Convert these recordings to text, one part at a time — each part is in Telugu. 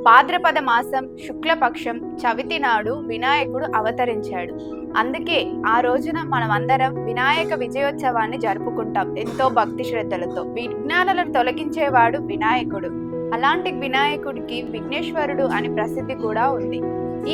భాద్రపద మాసం శుక్లపక్షం చవితి నాడు వినాయకుడు అవతరించాడు. అందుకే ఆ రోజున మనం అందరం వినాయక విజయోత్సవాన్ని జరుపుకుంటాం ఎంతో భక్తి శ్రద్ధలతో. విఘ్నాలను తొలగించేవాడు వినాయకుడు. అలాంటి వినాయకుడికి విఘ్నేశ్వరుడు అని ప్రసిద్ధి కూడా ఉంది.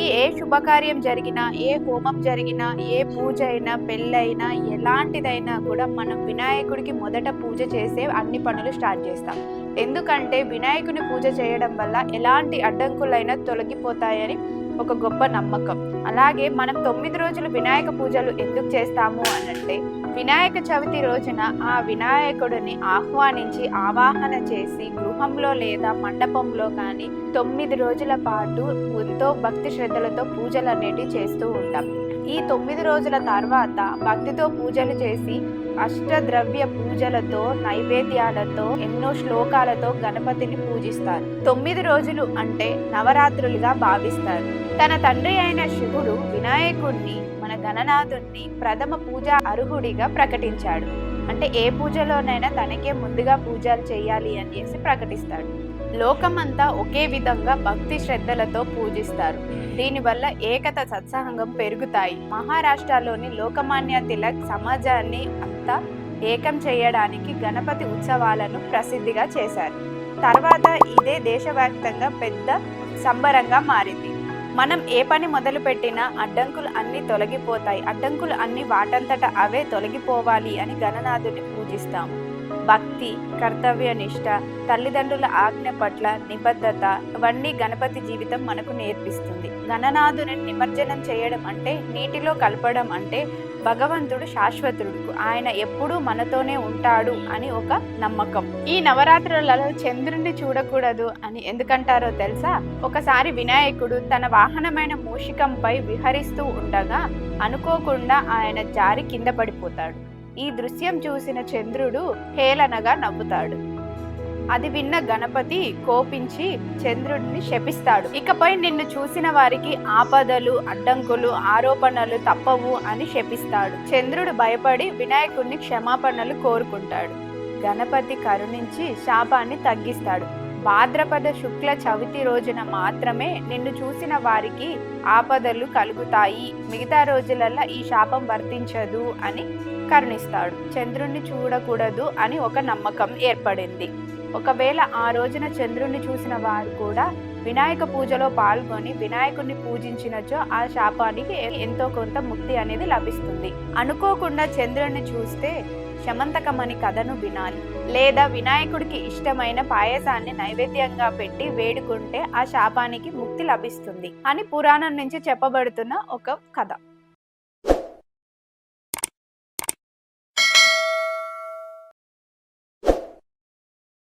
ఏ శుభకార్యం జరిగినా, ఏ హోమం జరిగినా, ఏ పూజ అయినా, పెళ్ళైనా, ఎలాంటిదైనా కూడా మనం వినాయకుడికి మొదట పూజ చేసే అన్ని పనులు స్టార్ట్ చేస్తాం. ఎందుకంటే వినాయకుని పూజ చేయడం వల్ల ఎలాంటి అడ్డంకులైనా తొలగిపోతాయని ఒక గొప్ప నమ్మకం. అలాగే మనం 9 రోజులు వినాయక పూజలు ఎందుకు చేస్తాము అనంటే, వినాయక చవితి రోజున ఆ వినాయకుడిని ఆహ్వానించి ఆవాహన చేసి గృహంలో లేదా మండపంలో కానీ 9 రోజుల పాటు ఎంతో భక్తి శ్రద్ధలతో పూజలు అనేటివి చేస్తూ ఉంటాం. ఈ 9 రోజుల తర్వాత భక్తితో పూజలు చేసి అష్టద్రవ్య పూజలతో, నైవేద్యాలతో, ఎన్నో శ్లోకాలతో గణపతిని పూజిస్తారు. 9 రోజులు అంటే నవరాత్రులుగా భావిస్తారు. తన తండ్రి అయిన శివుడు వినాయకుడిని, మన గణనాథుణ్ణి ప్రథమ పూజ అర్హుడిగా ప్రకటించాడు. అంటే ఏ పూజలోనైనా తనకే ముందుగా పూజలు చేయాలి అనేసి ప్రకటిస్తాడు. లోకమంతా ఒకే విధంగా భక్తి శ్రద్ధలతో పూజిస్తారు. దీనివల్ల ఏకత, సత్సంగం పెరుగుతాయి. మహారాష్ట్రలోని లోకమాన్య తిలక్ సమాజాన్ని అంతా ఏకం చేయడానికి గణపతి ఉత్సవాలను ప్రసిద్ధిగా చేశారు. తర్వాత ఇదే దేశవ్యాప్తంగా పెద్ద సంబరంగా మారింది. మనం ఏ పని మొదలు పెట్టినా అడ్డంకులు అన్నీ తొలగిపోతాయి. అడ్డంకులు అన్నీ వాటంతట అవే తొలగిపోవాలి అని గణనాథుని పూజిస్తాము. భక్తి, కర్తవ్య నిష్ట, తల్లిదండ్రుల ఆజ్ఞ పట్ల నిబద్ధత ఇవన్నీ గణపతి జీవితం మనకు నేర్పిస్తుంది. గణనాథుని నిమజ్జనం చేయడం అంటే, నీటిలో కలపడం అంటే భగవంతుడు శాశ్వతుడు, ఆయన ఎప్పుడూ మనతోనే ఉంటాడు అని ఒక నమ్మకం. ఈ నవరాత్రులలో చంద్రుణ్ణి చూడకూడదు అని ఎందుకంటారో తెలుసా? ఒకసారి వినాయకుడు తన వాహనమైన మూషికంపై విహరిస్తూ ఉండగా అనుకోకుండా ఆయన జారి కింద పడిపోతాడు. ఈ దృశ్యం చూసిన చంద్రుడు హేళనగా నవ్వుతాడు. అది విన్న గణపతి కోపించి చంద్రుడిని శపిస్తాడు. ఇకపై నిన్ను చూసిన వారికి ఆపదలు, అడ్డంకులు, ఆరోపణలు తప్పవు అని శపిస్తాడు. చంద్రుడు భయపడి వినాయకుడిని క్షమాపణలు కోరుకుంటాడు. గణపతి కరుణించి శాపాన్ని తగ్గిస్తాడు. భాద్రపద శుక్ల చవితి రోజున మాత్రమే నిన్ను చూసిన వారికి ఆపదలు కలుగుతాయి, మిగతా రోజులలో ఈ శాపం వర్తించదు అని కరుణిస్తాడు. చంద్రుణ్ణి చూడకూడదు అని ఒక నమ్మకం ఏర్పడింది. ఒకవేళ ఆ రోజున చంద్రుణ్ణి చూసిన వారు కూడా వినాయక పూజలో పాల్గొని వినాయకుడిని పూజించినచో ఆ శాపానికి ఎంతో కొంత ముక్తి అనేది లభిస్తుంది. అనుకోకుండా చంద్రుణ్ణి చూస్తే శమంతకమని కథను వినాలి, లేదా వినాయకుడికి ఇష్టమైన పాయసాన్ని నైవేద్యంగా పెట్టి వేడుకుంటే ఆ శాపానికి ముక్తి లభిస్తుంది అని పురాణం నుంచి చెప్పబడుతున్న ఒక కథ.